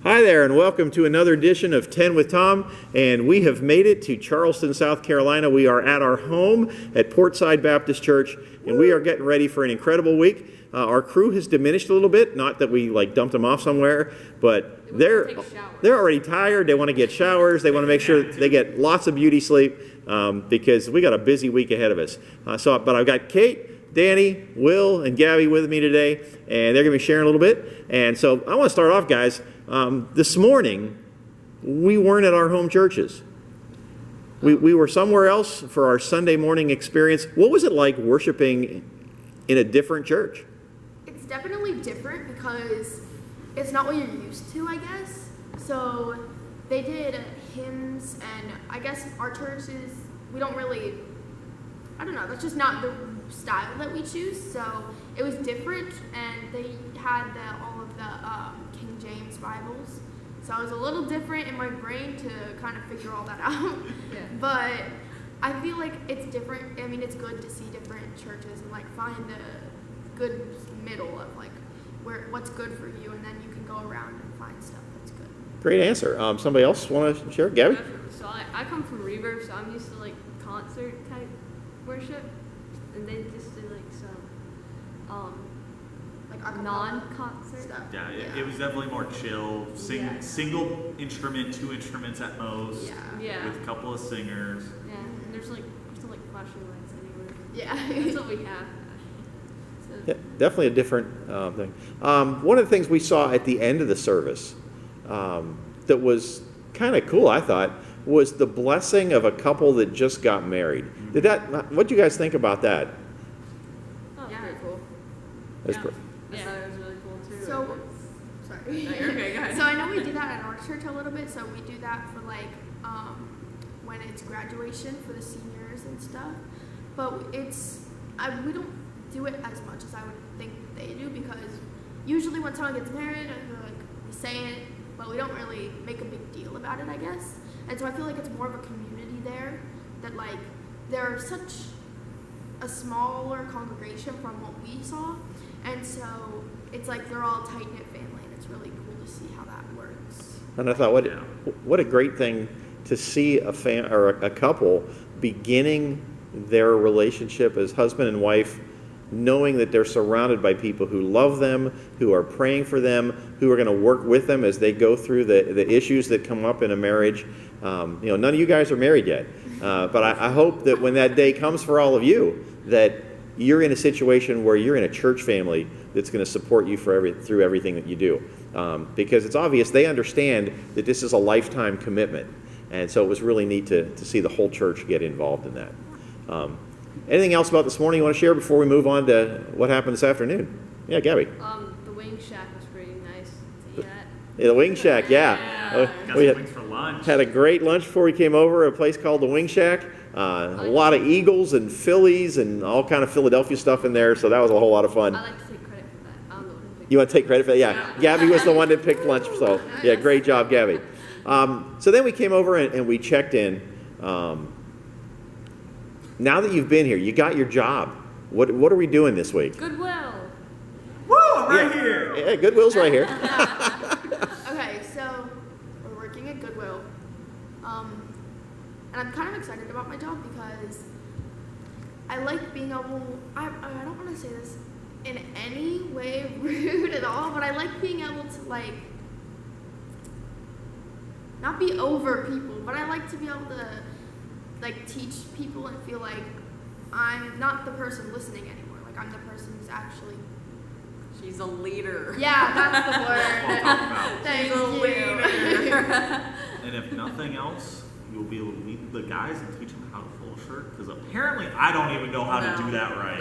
Hi there, and welcome to another edition of 10 with Tom, and we have made it to Charleston, South Carolina. We are at our home at Portside Baptist Church, and we are getting ready for an incredible week. Our crew has diminished a little bit, not that we dumped them off somewhere, but they're already tired. They want to get showers. They want to make sure they get lots of beauty sleep because we got a busy week ahead of us. But I've got Kate, Danny, Will, and Gabby with me today, and they're going to be sharing a little bit. And so I want to start off, guys. This morning, we weren't at our home churches. We were somewhere else for our Sunday morning experience. What was it like worshiping in a different church? It's definitely different because it's not what you're used to, I guess. So they did hymns, and I guess our churches, we don't really, I don't know, that's just not the style that we choose. So it was different, and they had all of the King James Bibles. So I was a little different in my brain to kind of figure all that out. Yeah. But I feel like it's different. I mean, it's good to see different churches and find the good middle of what's good for you, and then you can go around and find stuff that's good. Great answer. Somebody else want to share? Gabby? So I come from Reverb, so I'm used to concert type worship, and they just did some non-concert stuff. Yeah, it was definitely more chill. Single instrument, 2 instruments at most. Yeah. With a couple of singers. Yeah, and there's still flashing lights anywhere. Yeah. That's what we have. So. Yeah, definitely a different thing. One of the things we saw at the end of the service that was kind of cool, I thought, was the blessing of a couple that just got married. What do you guys think about that? Oh, yeah, very cool. That's I thought it was really cool too. So, sorry. No, you're okay, go ahead. So I know we do that at our church a little bit. So we do that for when it's graduation for the seniors and stuff. But we don't do it as much as I would think they do, because usually when someone gets married, I feel like we say it, but we don't really make a big deal about it, I guess. And so I feel like it's more of a community there, that they're such a smaller congregation from what we saw, and so it's they're all a tight-knit family, and it's really cool to see how that works. And I thought, what a great thing to see a couple beginning their relationship as husband and wife, knowing that they're surrounded by people who love them, who are praying for them, who are going to work with them as they go through the issues that come up in a marriage. None of you guys are married yet, but I hope that when that day comes for all of you, that you're in a situation where you're in a church family that's going to support you through everything that you do. Because it's obvious they understand that this is a lifetime commitment. And so it was really neat to see the whole church get involved in that. Anything else about this morning you want to share before we move on to what happened this afternoon? Yeah, Gabby. The wing shack was pretty nice. See that? Yeah, the wing shack, yeah. We had wings for lunch. Had a great lunch before we came over, a place called the Wing Shack. A lot of Eagles and Phillies and all kind of Philadelphia stuff in there, so that was a whole lot of fun. I like to take credit for that. I don't know who picked You want to take credit for that? Yeah. Gabby was the one that picked lunch, so yeah, great job, Gabby. So then we came over and we checked in. Now that you've been here, you got your job. What are we doing this week? Goodwill. Woo, I'm right here. Yeah, Goodwill's right here. Okay, so we're working at Goodwill. And I'm kind of excited about my job because I like being able, I don't want to say this in any way rude at all, but I like being able to not be over people, but I like to be able to teach people and feel like I'm not the person listening anymore. I'm the person who's actually. She's a leader. Yeah, that's the word. Thank you. And if nothing else, you'll be able to lead the guys and teach them how to fold a shirt, because apparently I don't even know how to do that right.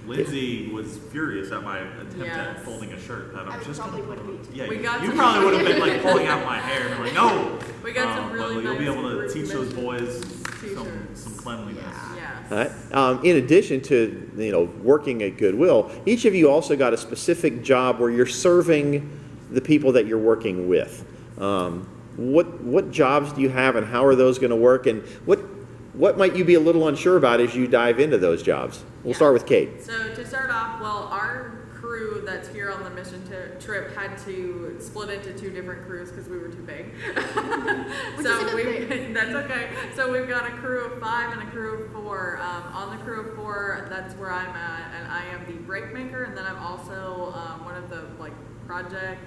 Lindsay was furious at my attempt at folding a shirt. That I'm just probably would be too. Yeah, you probably would have been pulling out my hair and like, no. We got some really you'll nice be able to group teach those boys t-shirts. some cleanliness. Yes. All right. In addition to working at Goodwill, each of you also got a specific job where you're serving the people that you're working with. What jobs do you have, and how are those going to work, and what might you be a little unsure about as you dive into those jobs? We'll start with Kate. So to start off, our crew that's here on the mission trip had to split into 2 different crews because we were too big. Which is a good thing. That's okay. So we've got a crew of 5 and a crew of 4. On the crew of 4, that's where I'm at, and I am the brake maker, and then I'm also one of the project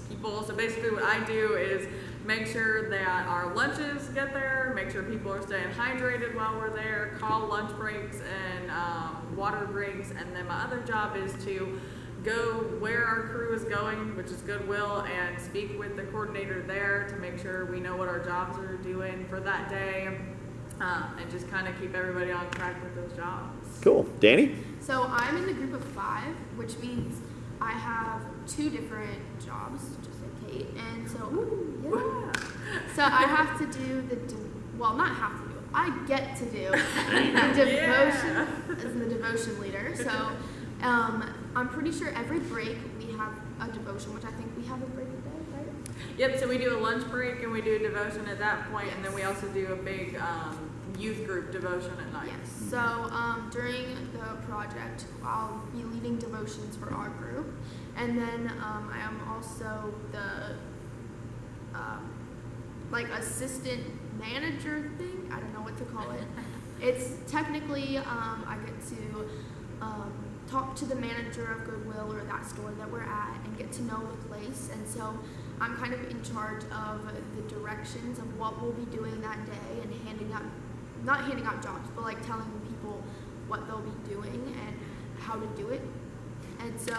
people. So basically what I do is make sure that our lunches get there, make sure people are staying hydrated while we're there, call lunch breaks and water breaks, and then my other job is to go where our crew is going, which is Goodwill, and speak with the coordinator there to make sure we know what our jobs are doing for that day, and just kind of keep everybody on track with those jobs. Cool. Danny? So I'm in the group of 5, which means I have 2 different jobs, just like Kate, and so so I have to do not have to do, I get to do the devotion as the devotion leader. So I'm pretty sure every break we have a devotion, which I think we have a break a day, right? Yep, so we do a lunch break and we do a devotion at that point, and then we also do a big youth group devotion at night. Yes. So during the project, I'll be leading devotions for our group, and then I am also the assistant manager thing. I don't know what to call it. It's technically I get to talk to the manager of Goodwill or that store that we're at and get to know the place, and so I'm kind of in charge of the directions of what we'll be doing that day and not handing out jobs, but telling people what they'll be doing and how to do it. And so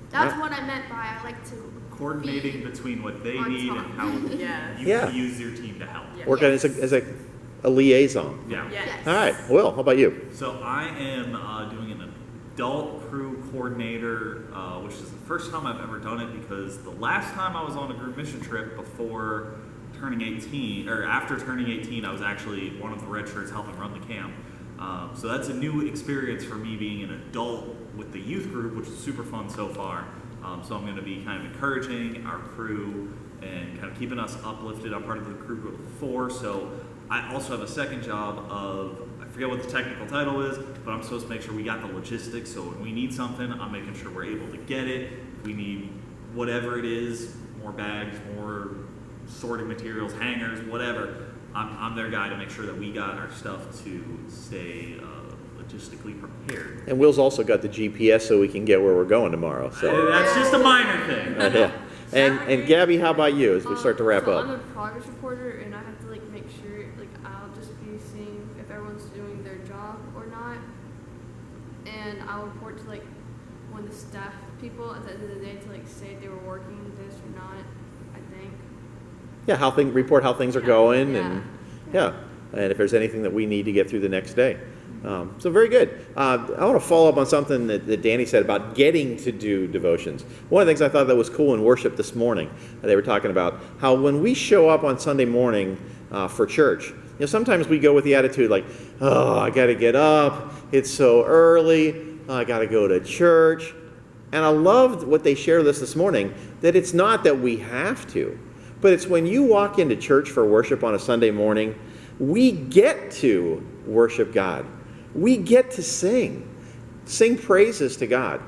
that's what I meant by I like to Coordinating between what they on need top. and how you Yeah. can use your team to help. Yeah. Working as a liaison. Yeah. Yes. All right. Will, how about you? So I am doing an adult crew coordinator, which is the first time I've ever done it because the last time I was on a group mission trip before turning 18, or after turning 18, I was actually one of the red shirts helping run the camp. So that's a new experience for me being an adult with the youth group, which is super fun so far. So I'm going to be kind of encouraging our crew and kind of keeping us uplifted. I'm part of the crew group of 4, so I also have a second job of, I forget what the technical title is, but I'm supposed to make sure we got the logistics, so when we need something, I'm making sure we're able to get it. If we need whatever it is, more bags, more sorting materials, hangers, whatever, I'm their guy to make sure that we got our stuff to stay logistically prepared. And Will's also got the GPS so we can get where we're going tomorrow. So That's just a minor thing. yeah. And Gabby, how about you as we start to wrap so up? I'm a progress reporter, and I have to make sure I'll just be seeing if everyone's doing their job or not, and I'll report to one of the staff people at the end of the day to say if they were working this or not. I think. Yeah, report how things are going, Yeah. and if there's anything that we need to get through the next day. So very good. I want to follow up on something that Danny said about getting to do devotions. One of the things I thought that was cool in worship this morning, they were talking about how when we show up on Sunday morning for church, sometimes we go with the attitude oh, I got to get up, it's so early, I got to go to church. And I loved what they shared with us this morning, that it's not that we have to, but it's when you walk into church for worship on a Sunday morning, we get to worship God. We get to sing praises to God.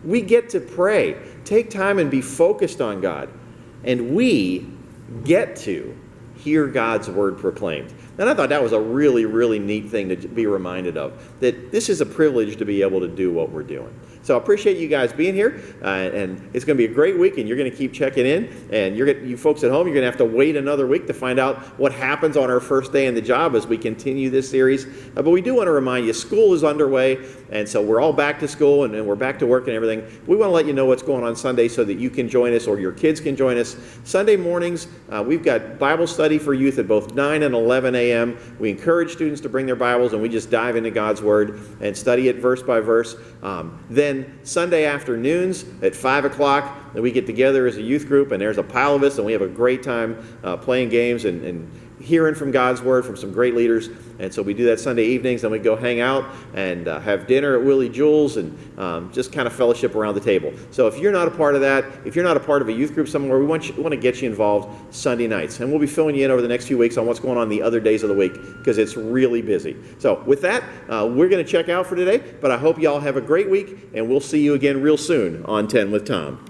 We get to pray, take time and be focused on God. And we get to hear God's word proclaimed. And I thought that was a really, really neat thing to be reminded of, that this is a privilege to be able to do what we're doing. So I appreciate you guys being here, and it's going to be a great week, and you're going to keep checking in, and you folks at home, you're going to have to wait another week to find out what happens on our first day in the job as we continue this series. But we do want to remind you, school is underway, and so we're all back to school, and we're back to work and everything. We want to let you know what's going on Sunday so that you can join us or your kids can join us. Sunday mornings, we've got Bible study for youth at both 9 and 11 a.m. We encourage students to bring their Bibles, and we just dive into God's Word and study it verse by verse. Then Sunday afternoons at 5 o'clock, that we get together as a youth group, and there's a pile of us, and we have a great time playing games and hearing from God's Word from some great leaders. And so we do that Sunday evenings, and we go hang out and have dinner at Willie Jules and just kind of fellowship around the table. So if you're not a part of that, if you're not a part of a youth group somewhere, we want to get you involved Sunday nights. And we'll be filling you in over the next few weeks on what's going on the other days of the week, because it's really busy. So with that, we're going to check out for today, but I hope you all have a great week, and we'll see you again real soon on 10 with Tom.